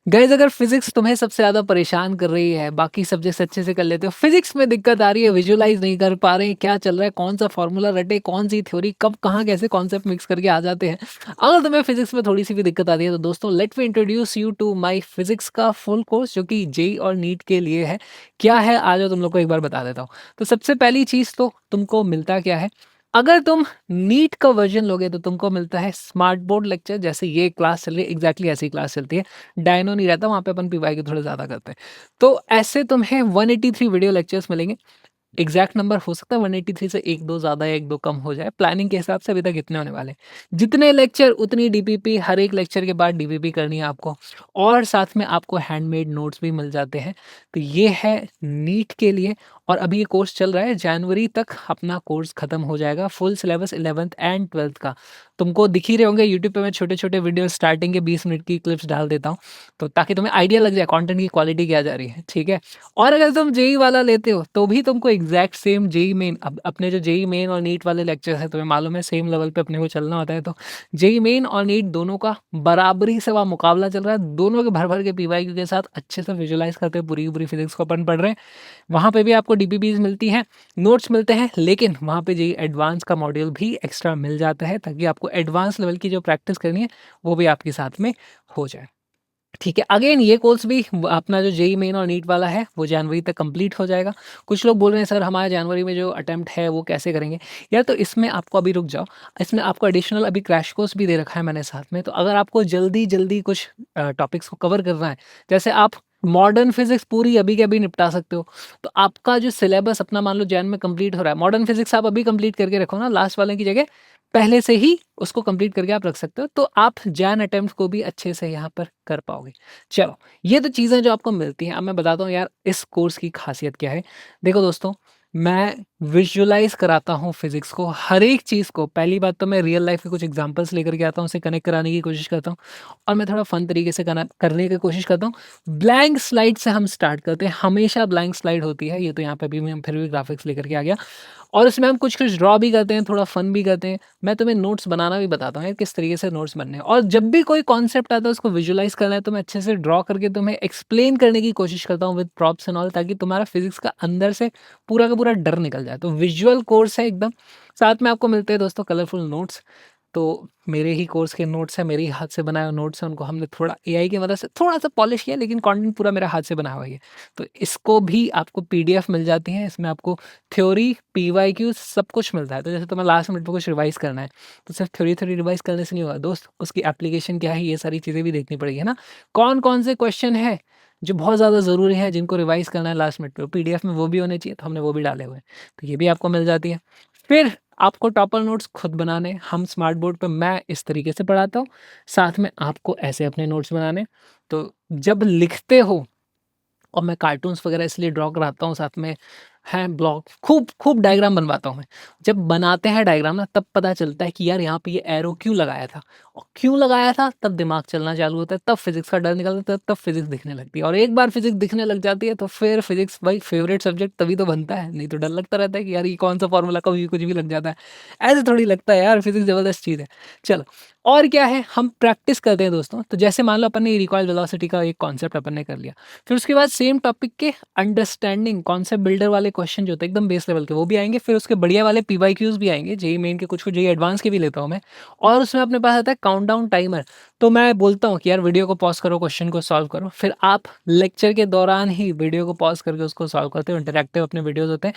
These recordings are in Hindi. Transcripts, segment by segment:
गाइस अगर फिजिक्स तुम्हें सबसे ज़्यादा परेशान कर रही है, बाकी सब्जेक्ट्स अच्छे से कर लेते हो, फिजिक्स में दिक्कत आ रही है, विजुअलाइज नहीं कर पा रहे हैं, क्या चल रहा है, कौन सा फॉर्मूला रटे, कौन सी थ्योरी कब कहाँ कैसे कॉन्सेप्ट मिक्स करके आ जाते हैं। अगर तुम्हें फिजिक्स में थोड़ी सी भी दिक्कत आती है तो दोस्तों let me introduce you to my physics का फुल कोर्स जो कि जेई और नीट के लिए है। क्या है आ जाओ तुम लोग को एक बार बता देता हूँ। तो सबसे पहली चीज़ तो तुमको मिलता क्या है, अगर तुम नीट का वर्जन लोगे तो तुमको मिलता है स्मार्ट बोर्ड लेक्चर। जैसे ये क्लास चल रही है एग्जैक्टली ऐसी क्लास चलती है, डायनो नहीं रहता वहाँ पे, अपन पीवाई के थोड़े ज़्यादा करते हैं। तो ऐसे तुम्हें 183 वीडियो लेक्चर्स मिलेंगे। एग्जैक्ट नंबर हो सकता है 183 से एक दो ज़्यादा या एक दो कम हो जाए, प्लानिंग के हिसाब से अभी तक इतने होने वाले हैं। जितने लेक्चर उतनी डीपीपी, हर एक लेक्चर के बाद डीपीपी करनी है आपको, और साथ में आपको हैंडमेड नोट्स भी मिल जाते हैं। तो ये है नीट के लिए। और अभी ये कोर्स चल रहा है, जनवरी तक अपना कोर्स खत्म हो जाएगा, full syllabus 11th and 12th का। तुमको दिख ही रहे होंगे यूट्यूब पे मैं छोटे छोटे वीडियो स्टार्टिंग के 20 मिनट की क्लिप्स डाल देता हूँ, तो ताकि तुम्हें आइडिया लग जाए कंटेंट की क्वालिटी क्या जा रही है, ठीक है। और अगर तुम जेई वाला लेते हो तो भी तुमको एग्जैक्ट सेम जेई मेन, अब अपने जो जेई मेन और नीट वाले लेक्चर है तुम्हें मालूम है सेम लेवल पे अपने को चलना होता है, तो जेई मेन और नीट दोनों का बराबरी से वहाँ मुकाबला चल रहा है। दोनों के भर भर के पीवाईक्यू के साथ अच्छे से विजुलाइज करते हुए पूरी की पूरी फिजिक्स को अपन पढ़ रहे हैं। वहाँ पे भी आपको डीपीपीज मिलती हैं, नोट्स मिलते हैं, लेकिन वहाँ पे जेई एडवांस का मॉड्यूल भी एक्स्ट्रा मिल जाता है ताकि आपको एडवांस लेवल की जो प्रैक्टिस करनी है वो भी आपके साथ में हो जाए। ठीक है, अगेन ये कोर्स भी अपना जो जेई मेन और नीट वाला है वो जनवरी तक कंप्लीट हो जाएगा। कुछ लोग बोल रहे हैं सर हमारा जनवरी में जो अटेम्प्ट है वो कैसे करेंगे। यार तो इसमें आपको अभी रुक जाओ, इसमें आपको एडिशनल अभी क्रैश कोर्स भी दे रखा है मैंने साथ में। तो अगर आपको जल्दी जल्दी कुछ टॉपिक्स को कवर करना है, जैसे आप मॉडर्न फिजिक्स पूरी अभी के अभी निपटा सकते हो, तो आपका जो सिलेबस अपना मान लो जैन में कंप्लीट हो रहा है, मॉडर्न फिजिक्स आप अभी कंप्लीट करके रखो ना, लास्ट वाले की जगह पहले से ही उसको कंप्लीट करके आप रख सकते हो, तो आप जैन अटेम्प्ट को भी अच्छे से यहाँ पर कर पाओगे। चलो, ये तो चीज़ें जो आपको मिलती हैं। अब मैं बताता हूँ यार इस कोर्स की खासियत क्या है। देखो दोस्तों, मैं विजुअलाइज कराता हूँ फिजिक्स को, हर एक चीज़ को। पहली बात तो मैं रियल लाइफ के कुछ एग्जांपल्स लेकर के आता हूँ, उसे कनेक्ट कराने की कोशिश करता हूँ, और मैं थोड़ा फन तरीके से करने की कोशिश करता हूँ। ब्लैंक स्लाइड से हम स्टार्ट करते हैं, हमेशा ब्लैंक स्लाइड होती है। ये तो यहाँ पे भी मैं फिर भी ग्राफिक्स लेकर के आ गया, और उसमें हम कुछ कुछ ड्रॉ भी करते हैं, थोड़ा फन भी करते हैं। मैं तुम्हें नोट्स बनाना भी बताता हूँ यार किस तरीके से नोट्स बनने हैं, और जब भी कोई कॉन्सेप्ट आता है उसको विजुअलाइज करना है तो मैं अच्छे से ड्रॉ करके तुम्हें एक्सप्लेन करने की कोशिश करता हूँ विद प्रॉप्स एंड ऑल, ताकि तुम्हारा फिजिक्स का अंदर से पूरा का पूरा डर निकल जाए। तो विजुअल कोर्स है एकदम। साथ में आपको मिलते हैं दोस्तों कलरफुल नोट्स। तो मेरे ही कोर्स के नोट्स हैं, मेरे ही हाथ से बनाए हुए नोट्स हैं, उनको हमने थोड़ा एआई की मदद से थोड़ा सा पॉलिश किया, लेकिन कंटेंट पूरा मेरा हाथ से बना हुआ ही है। तो इसको भी आपको पीडीएफ मिल जाती है, इसमें आपको थ्योरी, पीवाईक्यू सब कुछ मिलता है। तो जैसे तुम्हें लास्ट मिनट में कुछ रिवाइज करना है, तो सिर्फ थ्योरी थ्योरी रिवाइज करने से नहीं होगा दोस्त, उसकी एप्लीकेशन क्या है ये सारी चीज़ें भी देखनी पड़ेगी, है ना। कौन कौन से क्वेश्चन है जो बहुत ज़्यादा ज़रूरी है, जिनको रिवाइज करना है लास्ट मिनट पे, पीडीएफ में वो भी होने चाहिए, तो हमने वो भी डाले हुए हैं। तो ये भी आपको मिल जाती है। फिर आपको टॉपर नोट्स खुद बनाने, हम स्मार्ट बोर्ड पे मैं इस तरीके से पढ़ाता हूँ, साथ में आपको ऐसे अपने नोट्स बनाने। तो जब लिखते हो, और मैं कार्टून्स वगैरह इसलिए ड्रॉ कराता हूँ साथ में, है ब्लॉक, खूब खूब डायग्राम बनवाता हूँ मैं। जब बनाते हैं डायग्राम ना, तब पता चलता है कि यार यहाँ पे ये एरो क्यों लगाया था, और क्यों लगाया था, तब दिमाग चलना चालू होता है, तब फिजिक्स का डर निकलता है, तब फिजिक्स दिखने लगती है। और एक बार फिजिक्स दिखने लग जाती है तो फिर फिजिक्स भाई फेवरेट सब्जेक्ट तभी तो बनता है, नहीं तो डर लगता रहता है कि यार ये कौन सा फॉर्मूला कभी कुछ भी लग जाता है। ऐसे थोड़ी लगता है यार, फिजिक्स जबरदस्त चीज़ है। चलो, और क्या है, हम प्रैक्टिस करते हैं दोस्तों। तो जैसे मान लो अपन ने रिकॉइल वेलोसिटी का एक कॉन्सेप्ट अपन ने कर लिया, फिर उसके बाद सेम टॉपिक के अंडरस्टैंडिंग कॉन्सेप्ट बिल्डर वाले क्वेश्चन जो होते हैं एकदम बेस लेवल के, वो भी आएंगे। फिर उसके बढ़िया वाले पीवाईक्यूज भी आएंगे, जेई मेन के कुछ कुछ, जेई एडवांस के भी लेता हूँ मैं। और उसमें अपने पास आता है काउंटडाउन टाइमर। तो मैं बोलता हूँ कि यार वीडियो को पॉज करो, क्वेश्चन को सॉल्व करो, फिर आप लेक्चर के दौरान ही वीडियो को पॉज करके उसको सॉल्व करते हो। इंटरेक्टिव अपने वीडियोज होते हैं,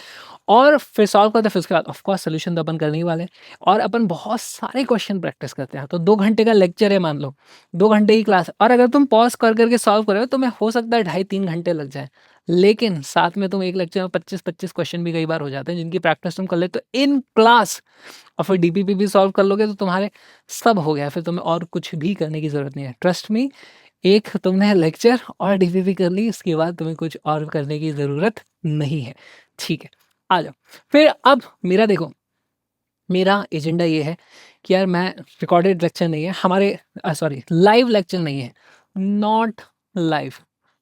और फिर सॉल्व करते हैं। फिर उसके बाद ऑफकोर्स सोल्यूशन तो अपन करने ही वाले हैं, और अपन बहुत सारे क्वेश्चन प्रैक्टिस करते हैं। तो 2 घंटे का लेक्चर है मान लो, 2 घंटे की क्लास, और अगर तुम पॉज कर करके सॉल्व कर रहे हो तो मैं हो सकता है 2.5-3 घंटे लग जाए, लेकिन साथ में तुम एक लेक्चर में 25-25 क्वेश्चन भी कई बार हो जाते हैं, जिनकी प्रैक्टिस तुम कर ले तो इन क्लास, और फिर डीपीपी भी सॉल्व कर लोगे तो तुम्हारे सब हो गया। फिर तुम्हें और कुछ भी करने की जरूरत नहीं है, ट्रस्ट मी। एक तुमने लेक्चर और डीपीपी कर ली, उसके बाद तुम्हें कुछ और करने की जरूरत नहीं है। ठीक है, आ जाओ। फिर अब मेरा देखो, मेरा एजेंडा ये है कि यार मैं, रिकॉर्डेड लेक्चर नहीं है हमारे, सॉरी लाइव लेक्चर नहीं है, नॉट लाइव।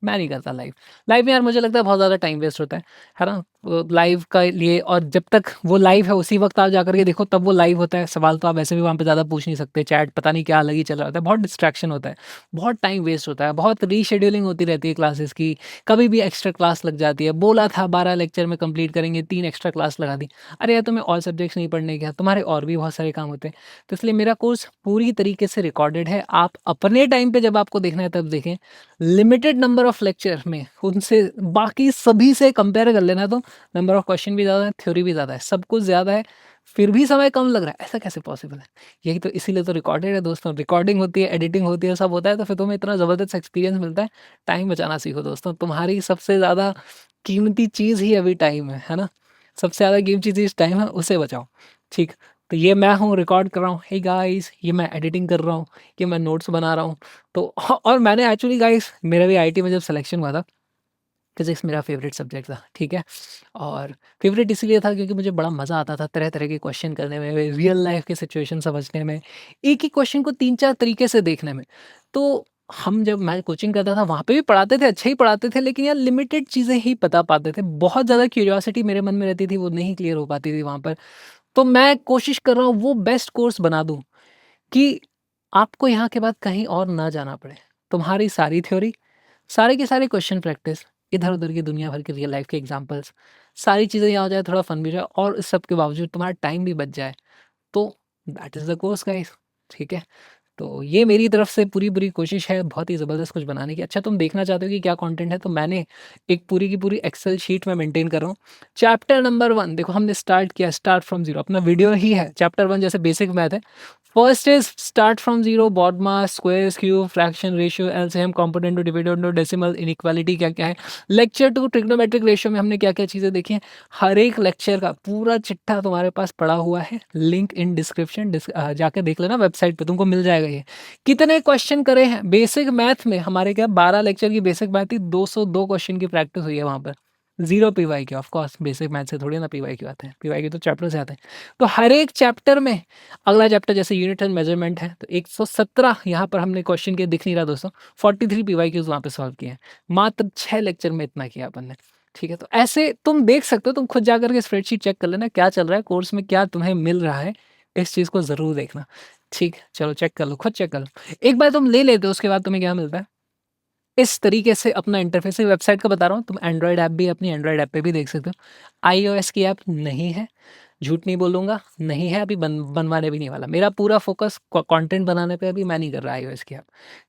मैं नहीं करता लाइव। लाइव में यार मुझे लगता है बहुत ज़्यादा टाइम वेस्ट होता है ना। लाइव का लिए, और जब तक वो लाइव है उसी वक्त आप जाकर के देखो, तब वो लाइव होता है। सवाल तो आप वैसे भी वहाँ पे ज़्यादा पूछ नहीं सकते, चैट पता नहीं क्या अलग ही चल रहा होता है, बहुत डिस्ट्रैक्शन होता है, बहुत टाइम वेस्ट होता है, बहुत रीशेड्यूलिंग होती रहती है क्लासेस की, कभी भी एक्स्ट्रा क्लास लग जाती है। बोला था 12 लेक्चर में कंप्लीट करेंगे, 3 एक्स्ट्रा क्लास लगा दी। अरे यार, तुम्हें और सब्जेक्ट्स नहीं पढ़ने क्या, तुम्हारे और भी बहुत सारे काम होते हैं। तो इसलिए मेरा कोर्स पूरी तरीके से रिकॉर्डेड है, आप अपने टाइम पे जब आपको देखना है तब देखें। लिमिटेड नंबर ऑफ लेक्चर में उनसे बाकी सभी से कंपेयर कर लेना, तो नंबर ऑफ क्वेश्चन भी ज़्यादा है, थ्योरी भी ज़्यादा है, सब कुछ ज़्यादा है, फिर भी समय कम लग रहा है, ऐसा कैसे पॉसिबल है? यही तो, इसीलिए तो रिकॉर्डेड है दोस्तों, रिकॉर्डिंग होती है, एडिटिंग होती है, सब होता है, तो फिर तुम्हें इतना ज़बरदस्त एक्सपीरियंस मिलता है। टाइम बचाना सीखो दोस्तों, तुम्हारी सबसे ज़्यादा कीमती चीज़ ही अभी टाइम है ना? सबसे ज़्यादा कीमती चीज़ टाइम है, उसे बचाओ। ठीक, तो ये मैं हूँ, रिकॉर्ड कर रहा हूँ, हे गाइस, ये मैं एडिटिंग कर रहा हूँ, ये मैं नोट्स बना रहा हूँ। तो और मैंने एक्चुअली गाइस, मेरा भी आईटी में जब सिलेक्शन हुआ था, फिज़िक्स मेरा फ़ेवरेट सब्जेक्ट था, ठीक है? और फ़ेवरेट इसलिए था क्योंकि मुझे बड़ा मज़ा आता था तरह-तरह के क्वेश्चन करने में, रियल लाइफ़ के सिचुएशन समझने में, एक ही क्वेश्चन को 3-4 तरीके से देखने में। तो हम जब मैं कोचिंग करता था, वहाँ पे भी पढ़ाते थे, अच्छे ही पढ़ाते थे, लेकिन यार लिमिटेड चीज़ें ही बता पाते थे। बहुत ज़्यादा क्यूरियोसिटी मेरे मन में रहती थी, वो नहीं क्लियर हो पाती थी वहाँ पर। तो मैं कोशिश कर रहा हूँ वो बेस्ट कोर्स बना दूँ कि आपको यहाँ के बाद कहीं और ना जाना पड़े। तुम्हारी सारी थ्योरी, सारे के सारे क्वेश्चन प्रैक्टिस, इधर-उधर की दुनिया भर के रियल लाइफ के एग्ज़ाम्पल्स, सारी चीज़ें यहाँ हो जाए, थोड़ा फन भी हो जाए, और इस सब के बावजूद तुम्हारा टाइम भी बच जाए। तो that is the course guys, ठीक है? तो ये मेरी तरफ से पूरी-पूरी कोशिश है बहुत ही ज़बरदस्त कुछ बनाने की। अच्छा, तुम देखना चाहते हो कि क्या कंटेंट है, तो मैंने एक पूरी की पूरी एक्सेल शीट में मेंटेन कर रहा हूँ। चैप्टर नंबर 1 देखो, हमने स्टार्ट किया, स्टार्ट फ्रॉम ज़ीरो, अपना वीडियो ही है। चैप्टर 1 जैसे बेसिक मैथ है, first is start from zero, BODMAS, squares, cube, fraction, ratio, LCM, component, dividend, decimal, inequality क्या-क्या है। लेक्चर 2 ट्रिग्नोमेट्रिक रेशियो में हमने क्या-क्या चीज़ें देखी हैं। हर एक लेक्चर का पूरा चिट्ठा तुम्हारे पास पड़ा हुआ है, लिंक इन डिस्क्रिप्शन, जाके देख लेना, वेबसाइट पे तुमको मिल जाएगा ये। कितने क्वेश्चन करे हैं बेसिक मैथ में, हमारे क्या 12 लेक्चर की बेसिक मैथ थी, 202 क्वेश्चन की प्रैक्टिस हुई है वहाँ पर। Zero PYQ, of course basic math से थोड़ी ना पीवाईक्यू आते हैं, पीवाईक्यू तो चैप्टर से आते हैं। तो हर एक चैप्टर में, अगला चैप्टर जैसे यूनिट एंड मेजरमेंट है, तो 117 यहाँ पर हमने क्वेश्चन के दिख नहीं रहा दोस्तों, 43 पीवाईक्यूज़ वहाँ पे सॉल्व किए हैं। मात्र 6 लेक्चर में इतना किया अपन ने। ठीक है, तो ऐसे तुम देख सकते हो, तुम खुद जाकर के स्प्रेडशीट चेक कर लेना क्या चल रहा है कोर्स में, क्या तुम्हें मिल रहा है, इस चीज़ को ज़रूर देखना। ठीक है, चलो चेक कर लो, खुद चेक कर लो। एक बार तुम ले लेते हो, उसके बाद तुम्हें क्या मिलता है, इस तरीके से अपना इंटरफेस है। वेबसाइट का बता रहा हूँ, तुम एंड्रॉयड ऐप भी अपनी एंड्रॉयड ऐप पे भी देख सकते हो। आईओएस की ऐप नहीं है, झूठ नहीं बोलूँगा, नहीं है, अभी बनवाने भी नहीं वाला। मेरा पूरा फ़ोकस कंटेंट बनाने पे, अभी मैं नहीं कर रहा आईओएस की ऐप।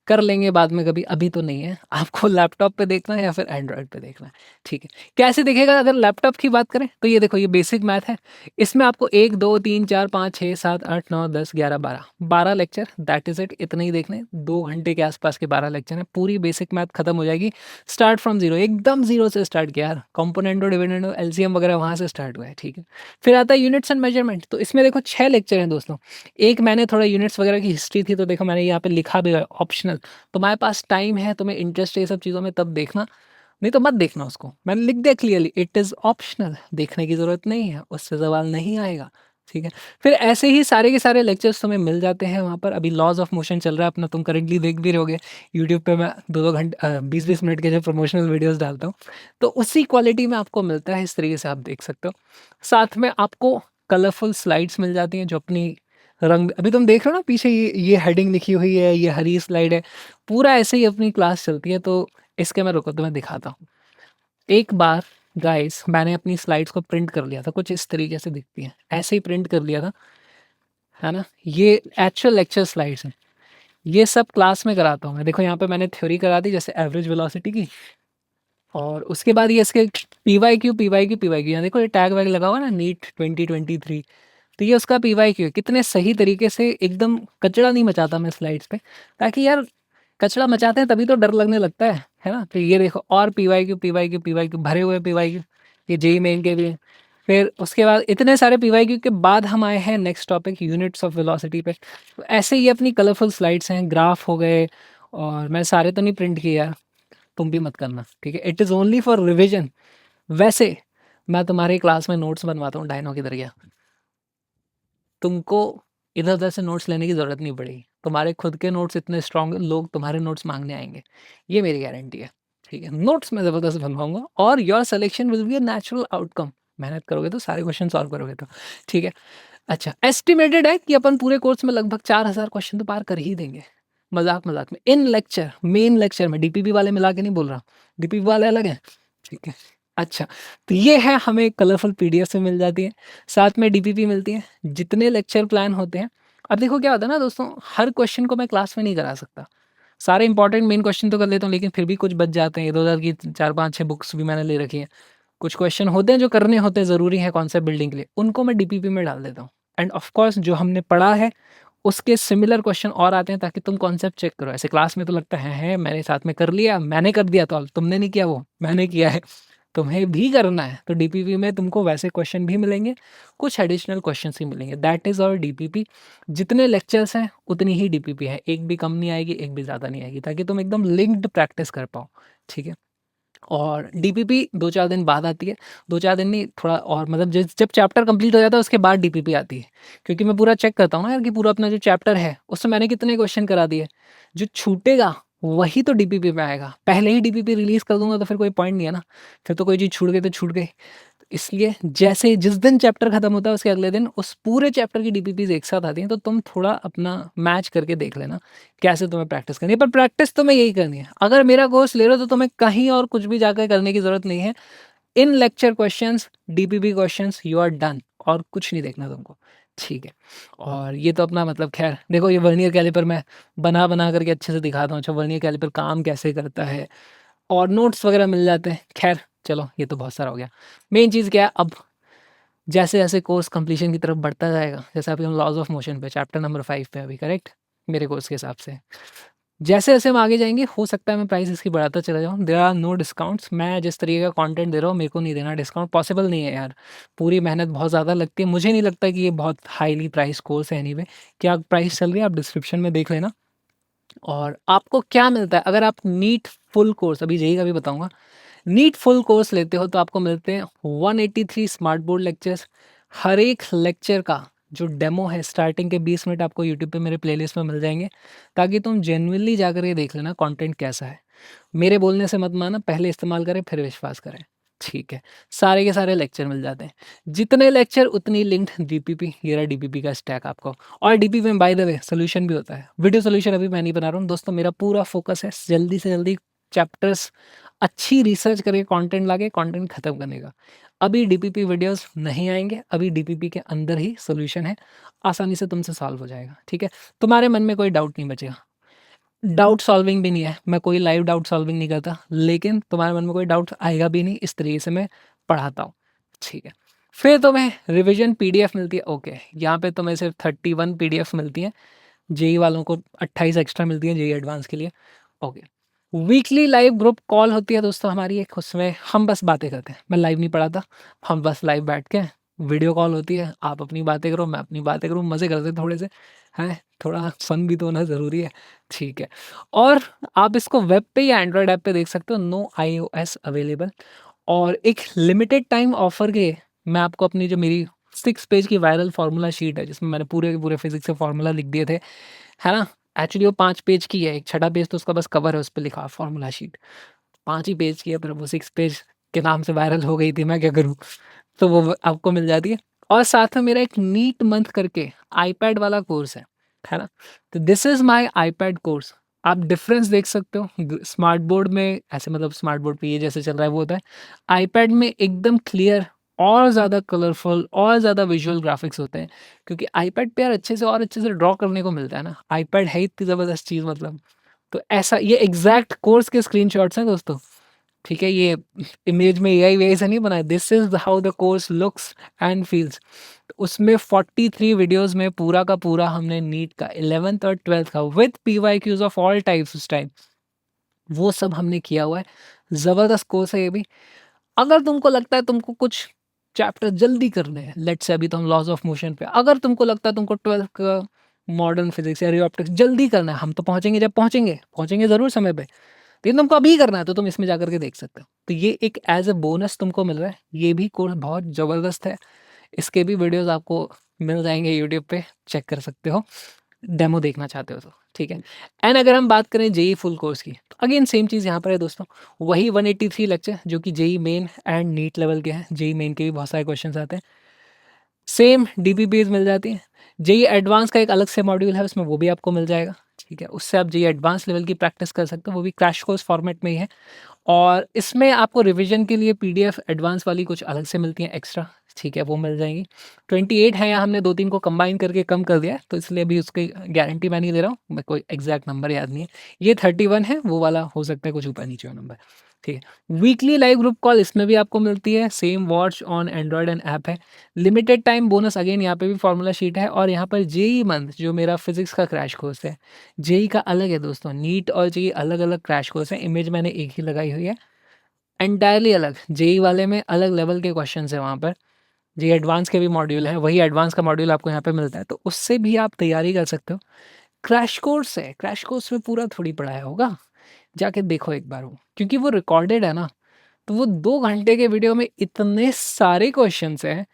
कर लेंगे बाद में कभी, अभी तो नहीं है। आपको लैपटॉप पे देखना है या फिर एंड्रॉयड पे देखना है, ठीक है। कैसे दिखेगा अगर लैपटॉप की बात करें, तो ये देखो, ये बेसिक मैथ है। इसमें आपको 1, 2, 3, 4, 5, 6, 7, 8, 9, 10, 11, 12, 12 लेक्चर, दैट इज़ इट, इतने ही देखने। 2 घंटे के आसपास के 12 लेक्चर हैं, पूरी बेसिक मैथ खत्म हो जाएगी। स्टार्ट फ्रॉम ज़ीरो, एकदम ज़ीरो से स्टार्ट किया यार, कंपोनेंटो, डिविडेंडो, एलसीएम वगैरह वहाँ से स्टार्ट हुआ है, ठीक है। फिर आता है यूनिट्स एंड मेजरमेंट, तो इसमें देखो 6 लेक्चर हैं दोस्तों। एक मैंने थोड़ा यूनिट्स वगैरह की हिस्ट्री थी, तो देखो मैंने यहाँ पे लिखा भी है ऑप्शनल। तुम्हारे पास टाइम है, तुम्हें इंटरेस्ट है ये सब चीज़ों में, तब देखना, नहीं तो मत देखना उसको। मैंने लिख दिया क्लियरली, इट इज़ ऑप्शनल, देखने की ज़रूरत नहीं है, उससे सवाल नहीं आएगा, ठीक है। फिर ऐसे ही सारे के सारे लेक्चर्स तुम्हें मिल जाते हैं वहाँ पर। अभी लॉज़ ऑफ मोशन चल रहा है अपना, तुम करेंटली देख भी रहोगे यूट्यूब पे, मैं 2-2 घंटे 20-20 मिनट के जो प्रमोशनल वीडियोज़ डालता हूँ, तो उसी क्वालिटी में आपको मिलता है, इस तरीके से आप देख सकते हो। साथ में आपको कलरफुल स्लाइड्स मिल जाती हैं, जो अपनी रंग, अभी तुम देख रहे हो ना पीछे, ये हेडिंग लिखी हुई है, ये हरी स्लाइड है, पूरा ऐसे ही अपनी क्लास चलती है। तो इसके मैं रुको तुम्हें दिखाता हूँ। एक बार गाइस, मैंने अपनी स्लाइड्स को प्रिंट कर लिया था, कुछ इस तरीके से दिखती हैं, ऐसे ही प्रिंट कर लिया था, है ना? ये एक्चुअल लेक्चर स्लाइड्स हैं। ये सब क्लास में कराता हूँ मैं। देखो यहाँ पे मैंने थ्योरी करा दी, जैसे एवरेज वेलोसिटी की, और उसके बाद ये इसके पीवाईक्यू, पीवाईक्यू, पीवाईक्यू, यहाँ देखो ये टैग वैग लगा हुआ है ना, नीट 2023, तो ये उसका पीवाईक्यू है। कितने सही तरीके से, एकदम कचड़ा नहीं मचाता मैं स्लाइड्स पे, ताकि यार कचरा मचाते हैं तभी तो डर लगने लगता है ना? तो ये देखो, और पीवाईक्यू, पीवाईक्यू, पीवाईक्यू भरे हुए पीवाईक्यू, ये जेईई मेन के भी हैं। फिर उसके बाद इतने सारे पीवाईक्यू के बाद हम आए हैं next topic, units of velocity पे। तो ऐसे ही अपनी कलरफुल स्लाइड्स हैं, ग्राफ हो गए, और मैं सारे तो नहीं प्रिंट किए यार, तुम भी मत करना, ठीक है? It is only for revision. वैसे मैं तुम्हारी क्लास में नोट्स बनवाता हूँ डायनो की तरह, तुमको इधर-उधर से नोट्स लेने की ज़रूरत नहीं पड़ेगी। तुम्हारे खुद के नोट्स इतने स्ट्रॉन्ग, लोग तुम्हारे नोट्स माँगने आएँगे। ये मेरी गारंटी है। ठीक है, नोट्स मैं ज़बरदस्त बनवाऊँगा और your selection will be a natural outcome. मेहनत करोगे तो सारे क्वेश्चन सॉल्व करोगे तो, ठीक है। अच्छा, एस्टिमेटेड है कि अपन पूरे कोर्स में लगभग 4000 क्वेश्चन तो पार कर ही देंगे, मज़ाक-मज़ाक में। इन लेक्चर, मेन लेक्चर में, डीपीपी वाले मिला के नहीं बोल रहा, डीपीपी वाले अलग हैं, ठीक है। अच्छा, तो ये है, हमें कलरफुल पीडीएफ से मिल जाती है, साथ में डीपीपी मिलती है, जितने लेक्चर प्लान होते हैं। अब देखो क्या होता है ना दोस्तों, हर क्वेश्चन को मैं क्लास में नहीं करा सकता। सारे इंपॉर्टेंट मेन क्वेश्चन तो कर लेता हूँ, लेकिन फिर भी कुछ बच जाते हैं, इधर-उधर की 4-5-6 बुक्स भी मैंने ले रखी हैं। कुछ क्वेश्चन होते हैं जो करने होते हैं, ज़रूरी है कॉन्सेप्ट बिल्डिंग के लिए, उनको मैं डीपीपी में डाल देता हूँ। एंड ऑफ कोर्स जो हमने पढ़ा है, उसके सिमिलर क्वेश्चन और आते हैं, ताकि तुम कॉन्सेप्ट चेक करो। ऐसे क्लास में तो लगता है मैंने साथ में कर लिया, मैंने कर दिया, तो तुमने नहीं किया, वो मैंने किया है, तुम्हें भी करना है। तो डीपीपी में तुमको वैसे क्वेश्चन भी मिलेंगे, कुछ एडिशनल क्वेश्चंस भी मिलेंगे। That is our DPP. जितने लेक्चर्स हैं उतनी ही डीपीपी है, एक भी कम नहीं आएगी, एक भी ज़्यादा नहीं आएगी, ताकि तुम एकदम लिंक्ड प्रैक्टिस कर पाओ, ठीक है। और डीपीपी 2-4 दिन बाद आती है, 2-4 दिन नहीं, थोड़ा और, मतलब जब चैप्टर कंप्लीट हो जाता है उसके बाद डीपीपी आती है। क्योंकि मैं पूरा चेक करता हूँ ना यार, कि पूरा अपना जो चैप्टर है उससे मैंने कितने क्वेश्चन करा दिए। जो छूटेगा वही तो डीपीपी में आएगा। पहले ही डीपीपी रिलीज़ कर दूँगा तो फिर कोई पॉइंट नहीं है ना, फिर तो कोई चीज़ छूट गई तो छूट गई। इसलिए जैसे जिस दिन चैप्टर खत्म होता है उसके अगले दिन उस पूरे चैप्टर की डीपीपीज एक साथ आती हैं, तो तुम थोड़ा अपना मैच करके देख लेना कैसे तुम्हें प्रैक्टिस करनी है। पर प्रैक्टिस तुम्हें यही करनी है। अगर मेरा कोर्स ले रहे हो तो तुम्हें कहीं और कुछ भी जाकर करने की जरूरत नहीं है। In lecture questions, DPP questions, you are done, और कुछ नहीं देखना तुमको, ठीक है। और ये तो अपना, मतलब खैर देखो, ये वर्नियर कैलिपर मैं बना बना करके अच्छे से दिखाता हूँ। अच्छा, वर्नियर कैलिपर काम कैसे करता है, और नोट्स वगैरह मिल जाते हैं। खैर चलो, ये तो बहुत सारा हो गया। मेन चीज़ क्या है, अब जैसे जैसे कोर्स कंप्लीशन की तरफ बढ़ता जाएगा, जैसे अभी हम लॉज ऑफ मोशन पे चैप्टर नंबर 5 पे अभी, करेक्ट, मेरे कोर्स के हिसाब से, जैसे जैसे हम आगे जाएंगे हो सकता है मैं प्राइस इसकी बढ़ाता चला जाऊँ। There are no discounts. मैं जिस तरीके का कंटेंट दे रहा हूँ, मेरे को नहीं देना डिस्काउंट, पॉसिबल नहीं है यार। पूरी मेहनत बहुत ज़्यादा लगती है, मुझे नहीं लगता कि ये बहुत हाईली प्राइस कोर्स है। एनीवे, क्या प्राइस चल रही है आप डिस्क्रिप्शन में देख लेना। और आपको क्या मिलता है अगर आप नीट फुल कोर्स, अभी जेई का भी बताऊंगा, नीट फुल कोर्स लेते हो तो आपको मिलते हैं 183 स्मार्ट बोर्ड लेक्चर्स। हर एक लेक्चर का जो डेमो है, स्टार्टिंग के 20 मिनट आपको यूट्यूब पे मेरे प्लेलिस्ट में मिल जाएंगे, ताकि तुम जेन्युइनली जाकर ये देख लेना कंटेंट कैसा है। मेरे बोलने से मत माना, पहले इस्तेमाल करें फिर विश्वास करें, ठीक है। सारे के सारे लेक्चर मिल जाते हैं, जितने लेक्चर उतनी लिंक्ड डीपीपी। ये रहा डीपीपी का स्टैक आपको। और डीपीपी में बाय द वे सोल्यूशन भी होता है, वीडियो सोल्यूशन अभी मैं नहीं बना रहा हूँ दोस्तों। मेरा पूरा फोकस है जल्दी से जल्दी चैप्टर्स अच्छी रिसर्च करके कंटेंट लाके कंटेंट खत्म करने का। अभी डीपीपी वीडियोस नहीं आएंगे, अभी डीपीपी के अंदर ही सोल्यूशन है, आसानी से तुमसे सॉल्व हो जाएगा, ठीक है। तुम्हारे मन में कोई डाउट नहीं बचेगा। डाउट सॉल्विंग भी नहीं है, मैं कोई लाइव डाउट सॉल्विंग नहीं करता, लेकिन तुम्हारे मन में कोई डाउट आएगा भी नहीं, इस तरीके से मैं पढ़ाता हूँ, ठीक है। फिर तुम्हें रिवीजन पीडीएफ मिलती है, ओके। यहाँ पे तुम्हें सिर्फ 31 पीडीएफ मिलती हैं, जेई वालों को 28 एक्स्ट्रा मिलती है जेई एडवांस के लिए, okay. Weekly live group call होती है दोस्तों हमारी एक, उसमें हम बस बातें करते हैं, मैं लाइव नहीं पढ़ाता, हम बस लाइव बैठ के, वीडियो कॉल होती है, आप अपनी बातें करो, मैं अपनी बातें करूँ, मज़े करते हैं थोड़े से, हैं, थोड़ा फन भी तो होना ज़रूरी है, ठीक है। और आप इसको वेब पे या एंड्रॉयड ऐप पे देख सकते हो, नो iOS अवेलेबल। और एक लिमिटेड टाइम ऑफर के मैं आपको अपनी जो मेरी 6 पेज की वायरल फार्मूला शीट है, जिसमें मैंने पूरे के पूरे फिजिक्स के फार्मूला लिख दिए थे, है ना। एक्चुअली वो 5 पेज की है, एक छठा पेज तो उसका बस कवर है, उस पे लिखा फार्मूला शीट 5 ही पेज की है, पर वो 6 पेज के नाम से वायरल हो गई थी, मैं क्या करूँ। तो वो आपको मिल जाती है। और साथ में मेरा एक नीट मंथ करके आईपैड वाला कोर्स है ना। तो this is my iPad course. आप डिफरेंस देख सकते हो, स्मार्ट बोर्ड में ऐसे, मतलब स्मार्ट बोर्ड पे ये जैसे चल रहा है वो होता है, आईपैड में एकदम क्लियर और ज़्यादा कलरफुल और ज़्यादा विजुअल ग्राफिक्स होते हैं, क्योंकि आईपैड पे यार अच्छे से और अच्छे से ड्रॉ करने को मिलता है ना। आईपैड है इतनी ज़बरदस्त चीज़, मतलब। तो ऐसा, ये एग्जैक्ट कोर्स के स्क्रीनशॉट्स हैं दोस्तों, ठीक है। ये इमेज में एआई वे से नहीं बना है, this is how the course looks and feels. उसमें 43 वीडियोस में पूरा का पूरा हमने नीट का 11th और 12th का with PYQs of all types उस टाइम, वो सब हमने किया हुआ है। ज़बरदस्त कोर्स है ये भी। अगर तुमको लगता है तुमको कुछ चैप्टर जल्दी करने हैं, लेट्स से अभी तो हम लॉज ऑफ मोशन पे, अगर तुमको लगता है तुमको 12th का मॉडर्न फिजिक्स या रे ऑप्टिक्स जल्दी करना है, हम तो पहुंचेंगे जब पहुंचेंगे ज़रूर समय पे, लेकिन तुमको अभी करना है तो तुम इसमें जाकर के देख सकते हो। तो ये एक एज ए बोनस तुमको मिल रहा है, ये भी कोर्स बहुत ज़बरदस्त है। इसके भी वीडियोस आपको मिल जाएंगे यूट्यूब पे, चेक कर सकते हो। डेमो देखना चाहते हो तो, ठीक है। एंड अगर हम बात करें जेई फुल कोर्स की, तो अगेन सेम चीज़ यहाँ पर है दोस्तों, वही 183 लेक्चर जो कि JEE Main and NEET level के हैं। जेई मेन के भी बहुत सारे क्वेश्चंस आते हैं, सेम डीबीबीज मिल जाती हैं। जेई एडवांस का एक अलग से मॉड्यूल है, उसमें वो भी आपको मिल जाएगा, ठीक है। उससे आप जेई एडवांस लेवल की प्रैक्टिस कर सकते हो, वो भी क्रैश कोर्स फॉर्मेट में ही है। और इसमें आपको रिवीजन के लिए पीडीएफ एडवांस वाली कुछ अलग से मिलती हैं एक्स्ट्रा, ठीक है, वो मिल जाएंगी। 28 है, या हमने 2-3 को कंबाइन करके कम कर दिया है, तो इसलिए अभी उसकी गारंटी मैं नहीं दे रहा हूँ, मैं कोई एग्जैक्ट नंबर याद नहीं है। ये 31 है, वो वाला हो सकता है कुछ ऊपर नीचे हो नंबर, ठीक है। वीकली लाइव ग्रुप कॉल इसमें भी आपको मिलती है, same watch on Android and app है। लिमिटेड टाइम बोनस, अगेन यहाँ पे भी फॉर्मूला शीट है। और यहाँ पर जेई मंथ जो मेरा फिजिक्स का क्रैश कोर्स है, जेई का अलग है दोस्तों, नीट और जेई अलग अलग क्रैश कोर्स है। इमेज मैंने एक ही लगाई हुई है, एंटायरली अलग। जेई वाले में अलग लेवल के क्वेश्चन है वहाँ पर, जेई एडवांस के भी मॉड्यूल है, वही एडवांस का मॉड्यूल आपको यहाँ पे मिलता है, तो उससे भी आप तैयारी कर सकते हो। क्रैश कोर्स है, क्रैश कोर्स में पूरा थोड़ी पढ़ाया होगा, जाके देखो एक बार वो, क्योंकि वो रिकॉर्डेड है ना, तो वो 2 घंटे के वीडियो में इतने सारे क्वेश्चन हैं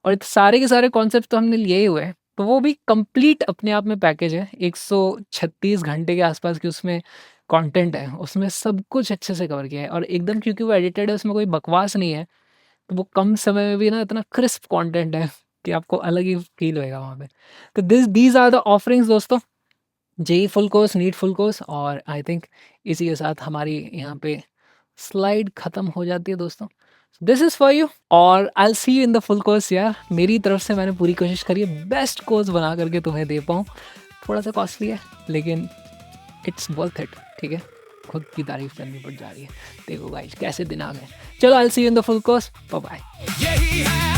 और सारे के सारे कॉन्सेप्ट तो हमने लिए ही हुए हैं, तो वो भी कंप्लीट अपने आप में पैकेज है। 136 घंटे के आसपास की उसमें कंटेंट है, उसमें सब कुछ अच्छे से कवर किया है, और एकदम क्योंकि वो एडिटेड है, उसमें कोई बकवास नहीं है, तो वो कम समय में भी ना इतना क्रिस्प कंटेंट है कि आपको अलग ही फील होएगा वहाँ पे। तो दीज आर द ऑफरिंग्स दोस्तों, JEE full course, NEET full course, और आई थिंक इसी के साथ हमारी यहाँ पे स्लाइड खत्म हो जाती है दोस्तों। दिस इज़ फॉर यू, और आई will see you in the full course यार। मेरी तरफ से मैंने पूरी कोशिश करी है बेस्ट कोर्स बना करके तुम्हें दे पाऊँ। थोड़ा सा कॉस्टली है, लेकिन इट्स वर्थ इट, ठीक है। खुद की तारीफ करनी पड़ जा रही है। देखो गाइस कैसे दिन आ गए। चलो I will see you in the full course, bye bye.